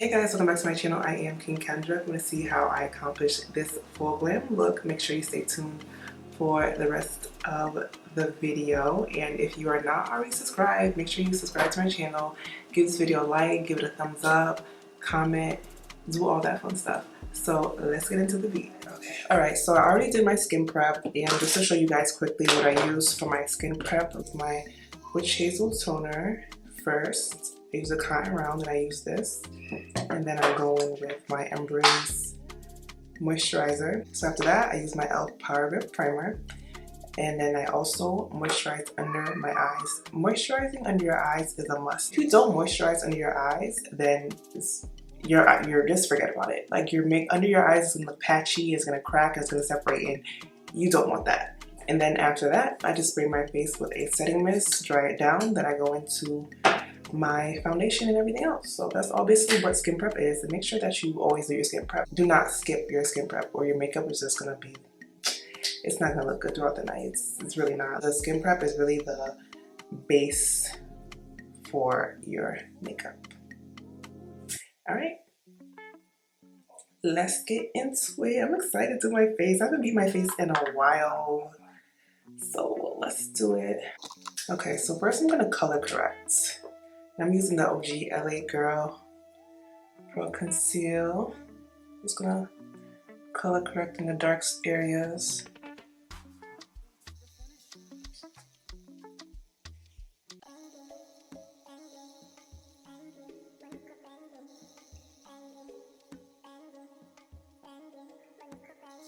Hey guys, welcome back to my channel. I am King Kendra. If you want to see how I accomplish this full glam look, make sure you stay tuned for the rest of the video. And if you are not already subscribed, make sure you subscribe to my channel, give this video a like, give it a thumbs up, comment, do all that fun stuff. So let's get into the video. Okay. Alright, so I already did my skin prep, and just to show you guys quickly what I use for my skin prep with my witch hazel toner first. I use a cotton round and I use this, and then I go in with my Embrace moisturizer. So after that I use my e.l.f. Power Grip primer, and then I also moisturize under my eyes. Moisturizing under your eyes is a must. If you don't moisturize under your eyes, then you're just forget about it. Like your under your eyes is gonna look patchy, it's gonna crack, it's gonna separate, and you don't want that. And then after that I just spray my face with a setting mist, dry it down, then I go into my foundation and everything else. So that's all basically what skin prep is. And make sure that you always do your skin prep. Do not skip your skin prep, or your makeup is just gonna be, it's not gonna look good throughout the night. It's really not. The skin prep is really the base for your makeup. All right, let's get into it. I'm excited to do my face. I haven't beat my face in a while, so let's do it. Okay, so first I'm gonna color correct. I'm using the OG LA Girl Pro Conceal. I'm just gonna color correct in the dark areas.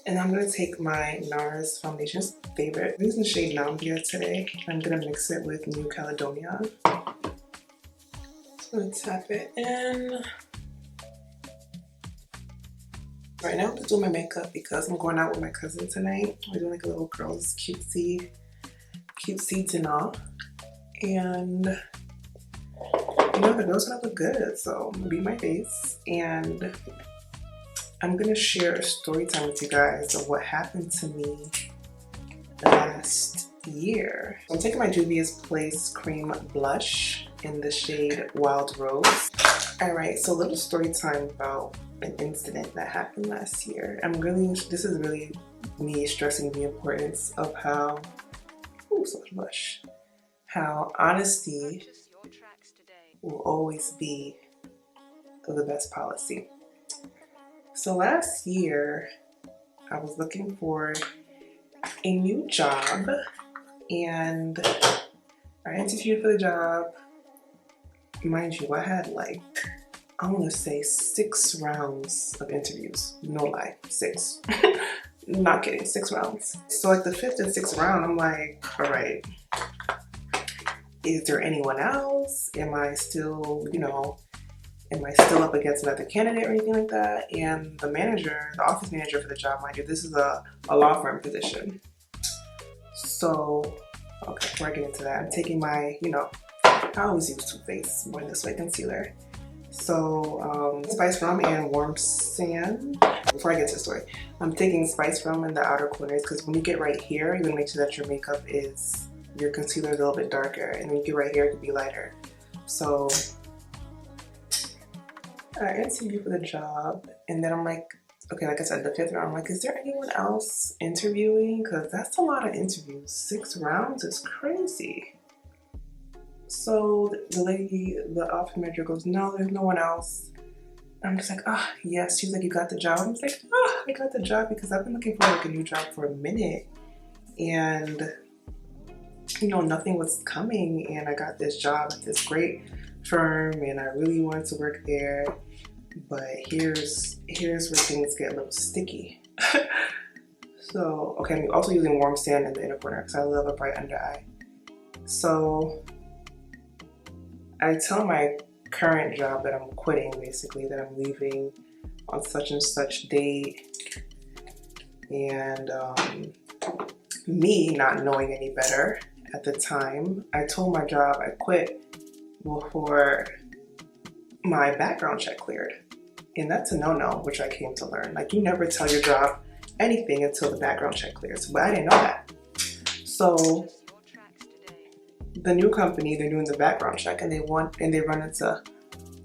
And I'm gonna take my NARS foundation favorite. I'm using the shade Nambia today. I'm gonna mix it with New Caledonia. I'm gonna tap it in. Right now I'm just doing my makeup because I'm going out with my cousin tonight. We're doing like a little girls cutesy dinner. And you know, the girls gonna look good, so I'm gonna beat my face. And I'm gonna share a story time with you guys of what happened to me last year. So I'm taking my Juvia's Place Cream Blush in the shade Wild Rose. Alright, so a little story time about an incident that happened last year. This is really me stressing the importance of how honesty will always be the best policy. So last year I was looking for a new job, and I interviewed for the job. Mind you, I had like, I want to say 6 rounds of interviews. No lie, 6. Not kidding, 6 rounds. So like the 5th and 6th round, I'm like, all right, is there anyone else? Am I still up against another candidate or anything like that? And the manager, the office manager for the job, mind you, this is a law firm position. So, okay, before I get into that, I'm taking my, I always use Too Faced Born This Way concealer. So, Spice Rum and Warm Sand. Before I get to the story, I'm taking Spice Rum in the outer corners, because when you get right here, you want to make sure that your makeup is, your concealer is a little bit darker, and when you get right here, it can be lighter. So, I interviewed for the job, and then I'm like, okay, like I said, the 5th round, I'm like, is there anyone else interviewing? Because that's a lot of interviews. 6 rounds is crazy. So the lady, the office manager goes, no, there's no one else. I'm just like, yes. She's like, you got the job? I'm just like, I got the job because I've been looking for like a new job for a minute, and nothing was coming, and I got this job at this great firm, and I really wanted to work there. But here's where things get a little sticky. So, okay, I'm also using Warm Sand in the inner corner because I love a bright under eye. So I tell my current job that I'm quitting, basically, that I'm leaving on such and such date. And me not knowing any better at the time, I told my job I quit before my background check cleared. And that's a no-no, which I came to learn. Like, you never tell your job anything until the background check clears. But I didn't know that. So the new company, they're doing the background check, and they run into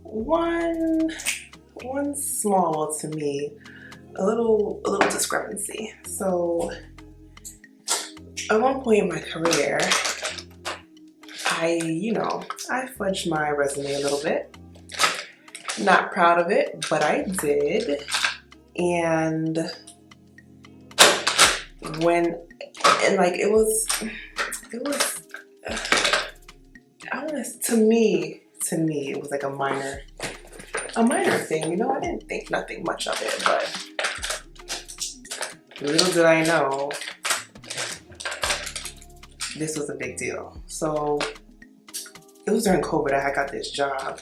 one one small, well, to me, a little discrepancy. So at one point in my career, I fudged my resume a little bit. Not proud of it, but I did. And it was to me it was like a minor thing, you know. I didn't think nothing much of it, but little did I know this was a big deal. So it was during COVID. I got this job,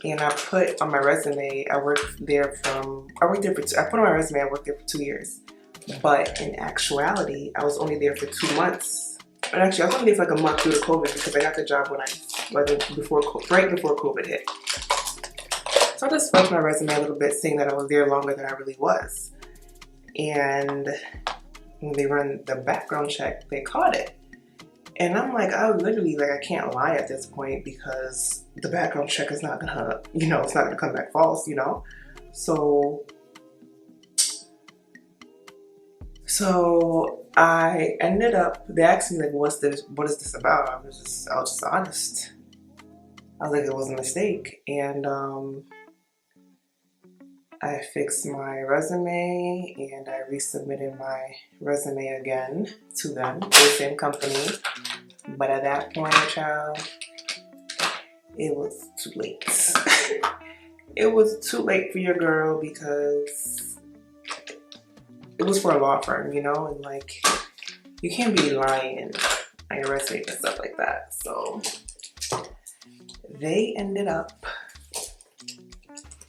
and I put on my resume I put on my resume I worked there for 2 years, but in actuality I was only there for 2 months. And actually I was only there for like a month due to COVID, because I got the job right before COVID hit. So I just fudged my resume a little bit, saying that I was there longer than I really was. And when they run the background check, they caught it. And I'm like, I can't lie at this point, because the background check is not gonna, it's not gonna come back false, So I ended up, they asked me like, what is this about? I was just honest. I was like, it was a mistake. And I fixed my resume, and I resubmitted my resume again to them, the same company. But at that point, child, it was too late. It was too late for your girl, because it was for a law firm, and like, you can't be lying on your resume and stuff like that. So they ended up,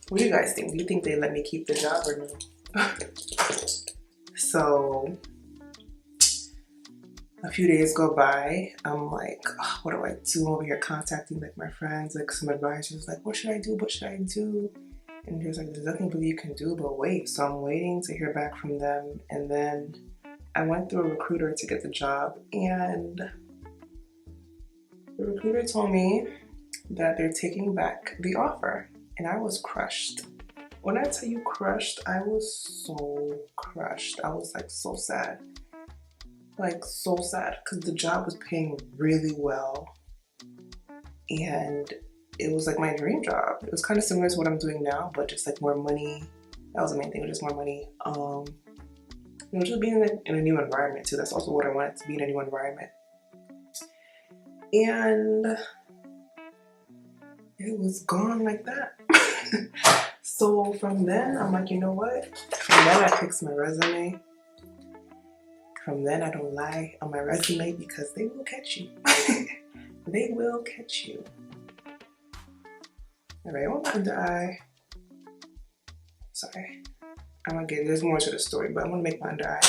what do you guys think? Do you think they let me keep the job or no? So a few days go by. I'm like, oh, what do I do? I'm over here contacting like my friends, like some advisors, like, what should I do? What should I do? And he was like, there's nothing really you can do but wait. So I'm waiting to hear back from them. And then I went through a recruiter to get the job, and the recruiter told me that they're taking back the offer. And I was crushed. When I tell you crushed, I was so crushed. I was like so sad. Like so sad, because the job was paying really well. And it was like my dream job. It was kind of similar to what I'm doing now, but just like more money. That was the main thing, just more money. Just being in a new environment too. That's also what I wanted, to be in a new environment. And it was gone like that. So from then, I'm like, you know what? From then I fixed my resume. From then I don't lie on my resume, because they will catch you. They will catch you. Alright, I want my under eye. Sorry. There's more to the story, but I'm gonna make my under eye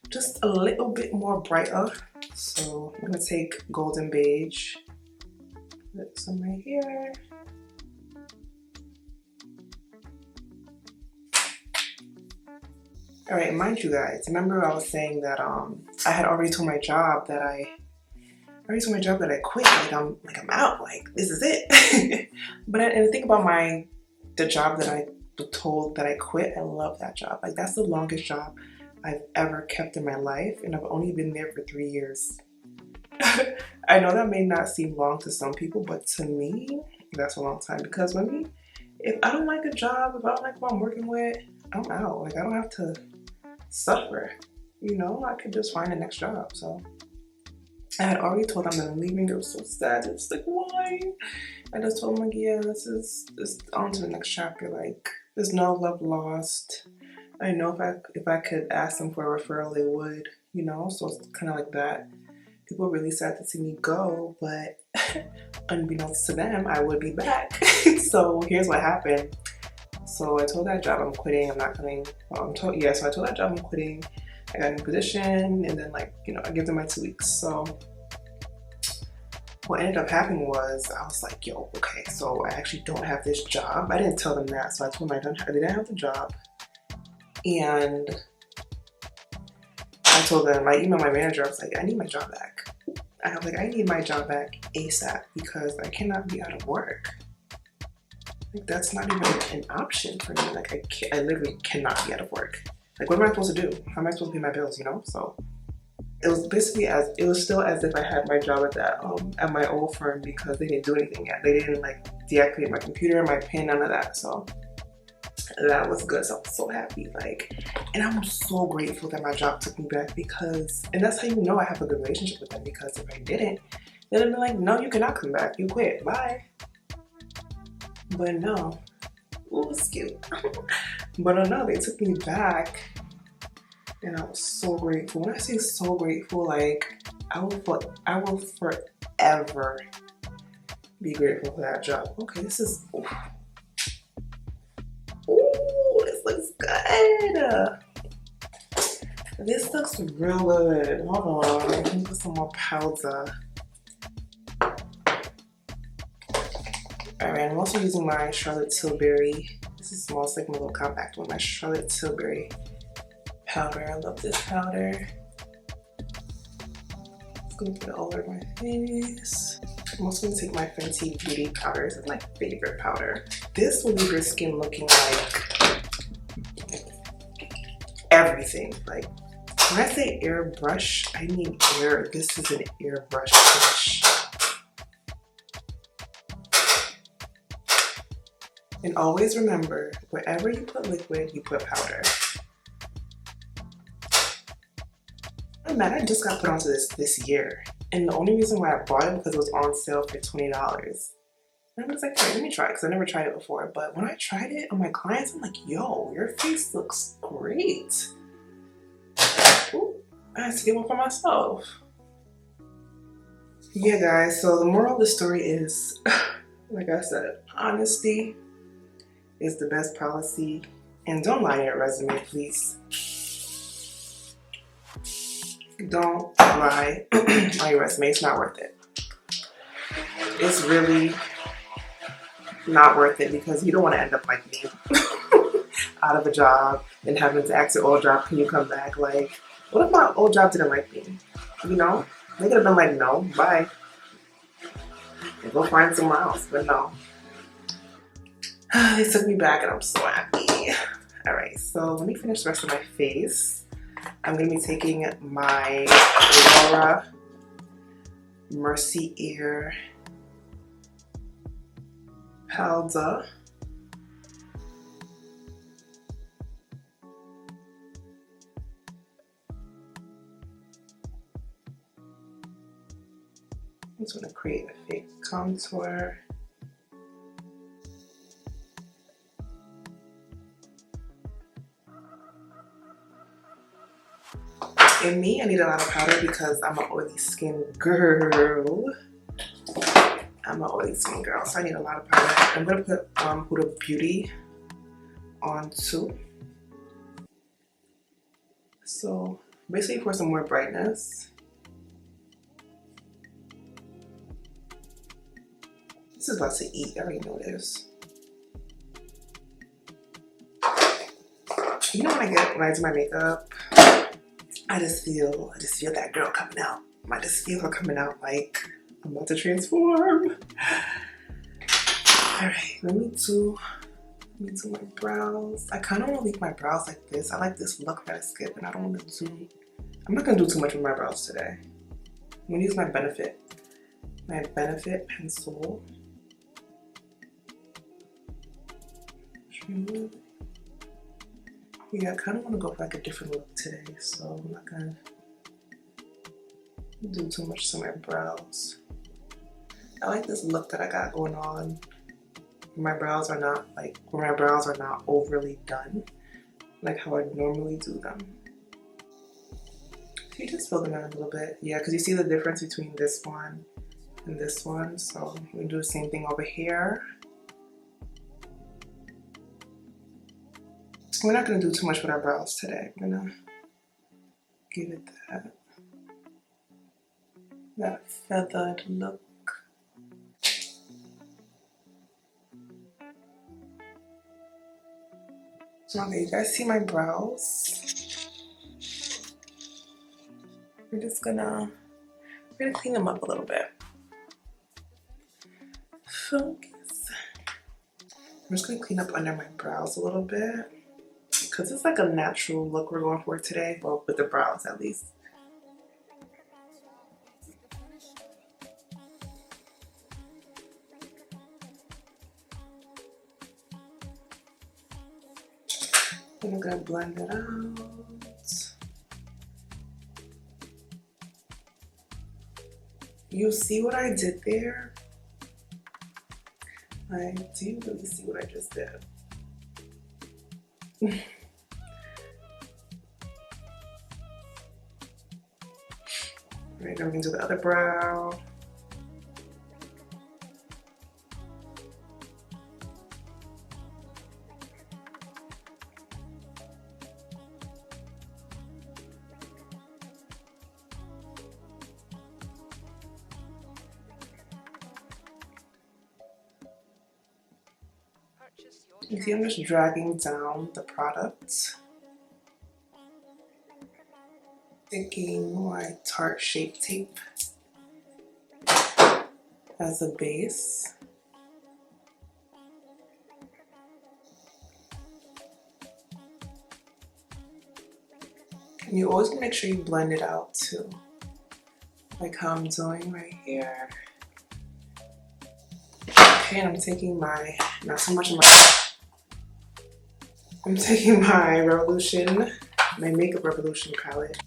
just a little bit more brighter. So I'm gonna take golden beige. Put some right here. All right, mind you guys, remember I was saying that I had already told my job that I quit. Like I'm out. Like this is it. But and think about the job that I told that I quit. I love that job. Like that's the longest job I've ever kept in my life, and I've only been there for 3 years. I know that may not seem long to some people, but to me, that's a long time. Because if I don't like a job, if I don't like what I'm working with, I'm out. Like I don't have to suffer, I could just find the next job. So I had already told them that I'm leaving. They were so sad. It's like, why? I just told them like, yeah, this is on to the next chapter. Like there's no love lost. I know if I could ask them for a referral, they would, so it's kind of like that. People were really sad to see me go, but unbeknownst to them, I would be back. So here's what happened. So I told that job I'm quitting. I'm not coming. So I told that job I'm quitting. I got a new position, and then I give them my 2 weeks. So what ended up happening was I was like, yo, okay, so I actually don't have this job. I didn't tell them that. So I told them I didn't have the job. And I told them, I emailed my manager. I was like, I need my job back. I need my job back ASAP, because I cannot be out of work. Like, that's not even an option for me. Like, I literally cannot be out of work. Like, what am I supposed to do? How am I supposed to pay my bills, you know? So it was basically it was still as if I had my job at my old firm, because they didn't do anything yet. They didn't like deactivate my computer, my PIN, none of that. So that was good. So I was so happy. Like, and I'm so grateful that my job took me back, because, and that's how you know I have a good relationship with them, because if I didn't, they'd have been like, no, you cannot come back. You quit. Bye. But no. Ooh, it's cute. But no, they took me back. And I was so grateful. When I say so grateful, like, I will forever be grateful for that job. Okay, this is, ooh, this looks good. This looks real good. Hold on, let me put some more powder. Alright, I'm also using my Charlotte Tilbury. This is small, it's like my little compact one. My Charlotte Tilbury powder. I love this powder. Just gonna put it all over my face. I'm also gonna take my Fenty Beauty powder. This is my favorite powder. This will leave your skin looking like everything. Like, when I say airbrush, I mean air. This is an airbrush finish. And always remember, wherever you put liquid, you put powder. I'm mad I just got put onto this year. And the only reason why I bought it because it was on sale for $20. And I was like, hey, let me try it, because I never tried it before. But when I tried it on my clients, I'm like, yo, your face looks great. Ooh, I had to get one for myself. Yeah, guys, so the moral of the story is, like I said, honesty is the best policy. And don't lie on your resume, please. Don't lie on your resume. It's not worth it. It's really not worth it, because you don't want to end up like me, out of a job and having to ask your old job, can you come back? Like, what if my old job didn't like me? You know? They could have been like, no, bye. And go find somewhere else, but no. They took me back and I'm so happy. Alright, so let me finish the rest of my face. I'm going to be taking my Laura Mercy Ear powder. I'm just going to create a fake contour. And me, I need a lot of powder because I'm an oily skin girl. I'm an oily skin girl, so I need a lot of powder. I'm going to put Huda Beauty on too. So basically for some more brightness. This is about to eat, I already know this. You know when I do my makeup, I just feel that girl coming out. I just feel her coming out like I'm about to transform. Alright, let me do my brows. I kind of want to leave my brows like this. I like this look that I skip, and I don't want to do, I'm not going to do too much with my brows today. I'm going to use my Benefit pencil. Yeah, I kind of want to go for like a different look today, so I'm not going to do too much to my brows. I like this look that I got going on. My brows are not overly done, like how I normally do them. So you just fill them in a little bit. Yeah, because you see the difference between this one and this one. So I'm going to do the same thing over here. We're not going to do too much with our brows today. I'm going to give it that feathered look. So okay, you guys see my brows? We're gonna clean them up a little bit. Focus. I'm just going to clean up under my brows a little bit because it's like a natural look we're going for today. Well, with the brows at least. And I'm going to blend it out. You see what I did there? Like, do you really see what I just did? Alright, then we can do the other brow. You see, I'm just dragging down the product. Taking my Tarte Shape Tape as a base. And you always make sure you blend it out too. Like how I'm doing right here. Okay, and I'm taking my, not so much of my, I'm taking my Revolution, my Makeup Revolution palette.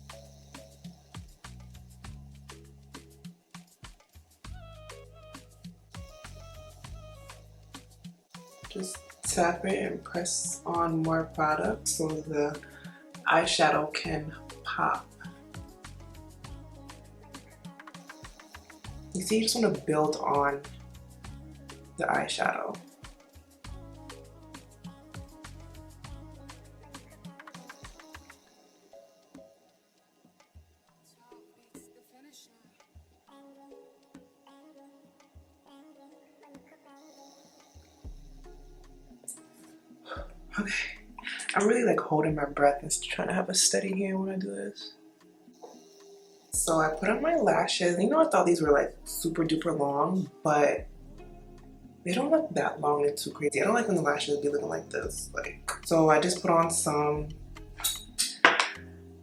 Just tap it and press on more product so the eyeshadow can pop. You see, you just want to build on the eyeshadow. Okay, I'm really like holding my breath and trying to have a steady hand when I do this. So I put on my lashes. You know, I thought these were like super duper long, but they don't look that long and too crazy. I don't like when the lashes be looking like this. Like, so I just put on some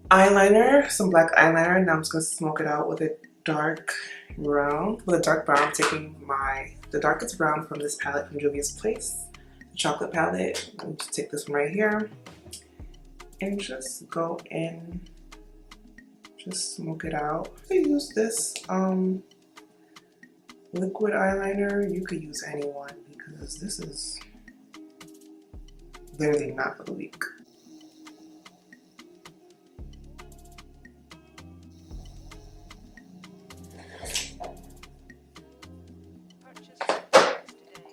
eyeliner, some black eyeliner. Now I'm just gonna smoke it out with a dark brown. With a dark brown, I'm taking the darkest brown from this palette from Juvia's Place, the chocolate palette. I'm just take this one right here and just go in, just smoke it out. I use this liquid eyeliner. You could use any one because this is literally not for the weak.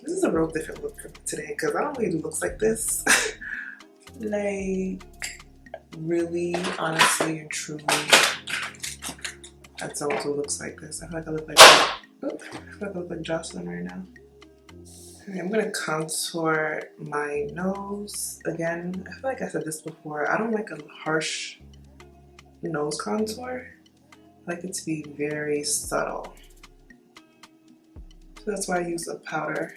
This is a real different look for me today because I don't really do looks like this. Like, really, honestly and truly, I don't do looks like this. I feel like I look like, oops, I feel like I look like Jocelyn right now. Okay, I'm gonna contour my nose again. I feel like I said this before. I don't like a harsh nose contour. I like it to be very subtle. So that's why I use a powder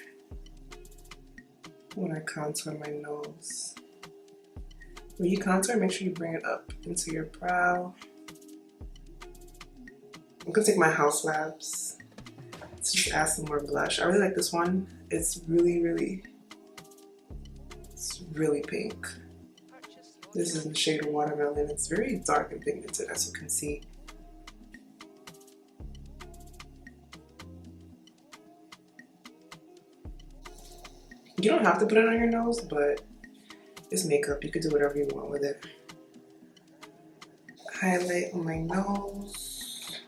when I contour my nose. When you contour, make sure you bring it up into your brow. I'm gonna take my House Labs to just add some more blush. I really like this one. It's really pink. This is the shade of Watermelon. It's very dark and pigmented, as you can see. You don't have to put it on your nose, but it's makeup. You could do whatever you want with it. Highlight on my nose.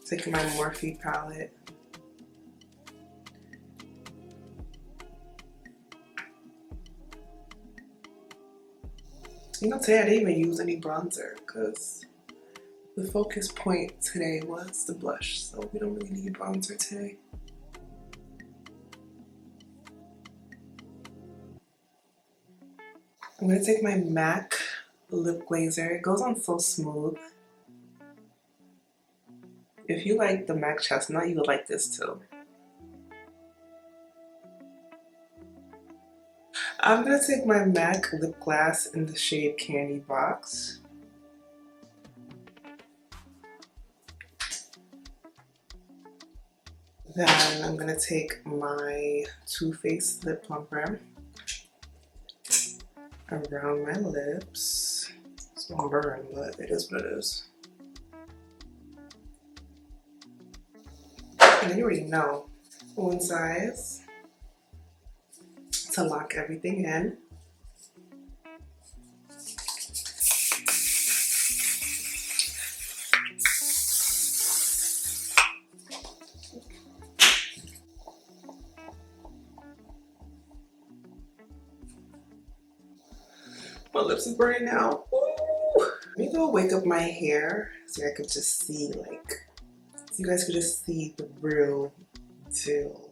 Taking my Morphe palette. You know, today I didn't even use any bronzer because the focus point today was the blush, so we don't really need bronzer today. I'm gonna take my MAC lip glazer. It goes on so smooth. If you like the MAC Chestnut, you would like this too. I'm gonna take my MAC lip gloss in the shade Candy Box. Then I'm gonna take my Too Faced lip plumper around my lips. It's gonna burn, but it is what it is. And you already know, one size to lock everything in. My lips is burning now. Ooh. Let me go wake up my hair so I could just see, like, so you guys could just see the real deal.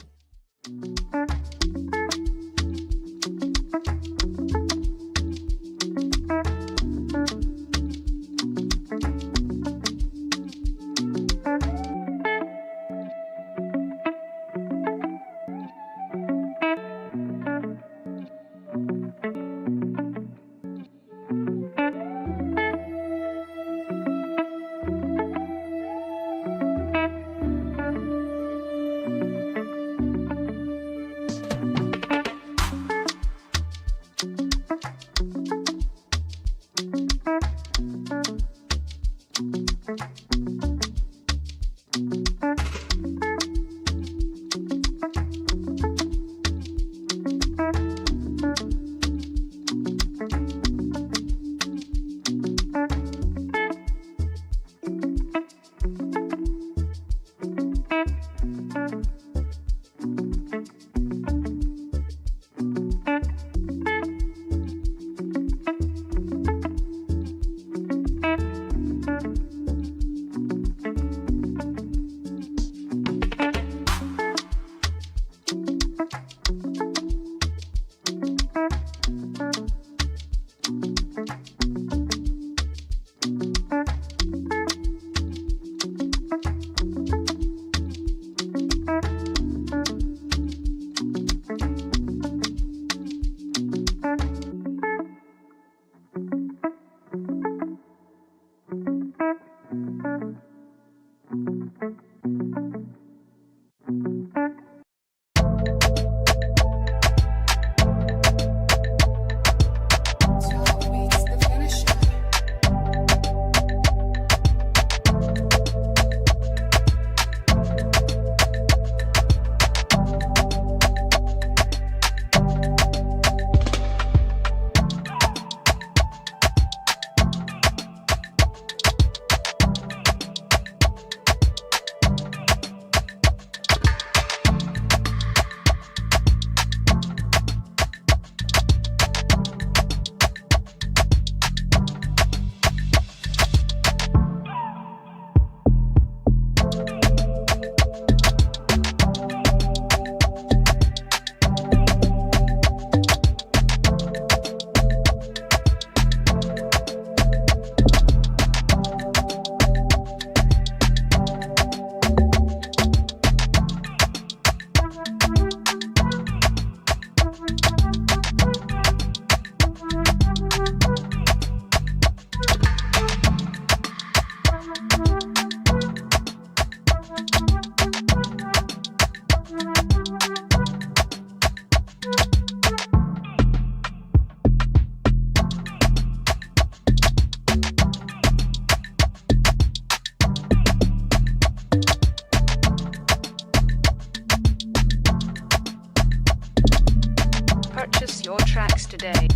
Purchase your tracks today.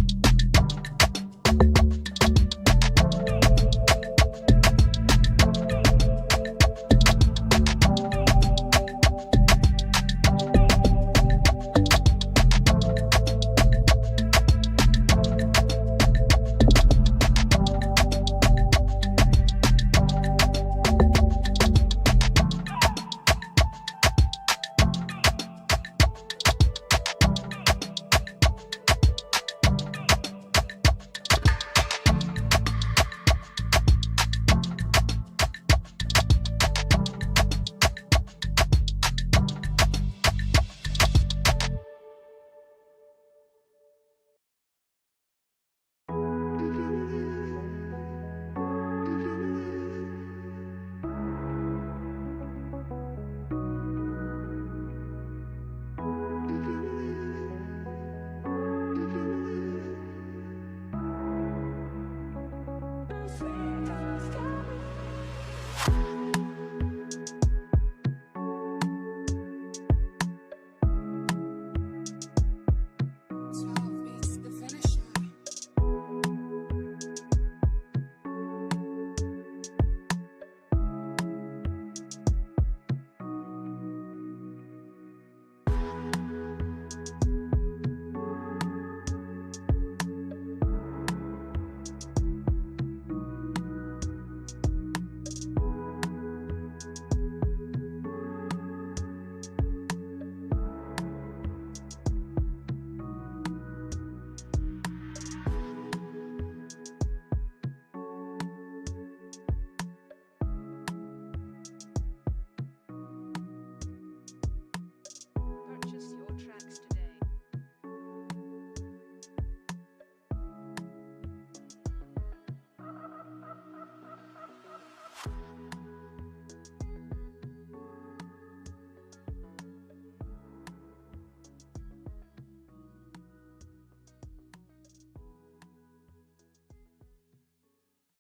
Glam.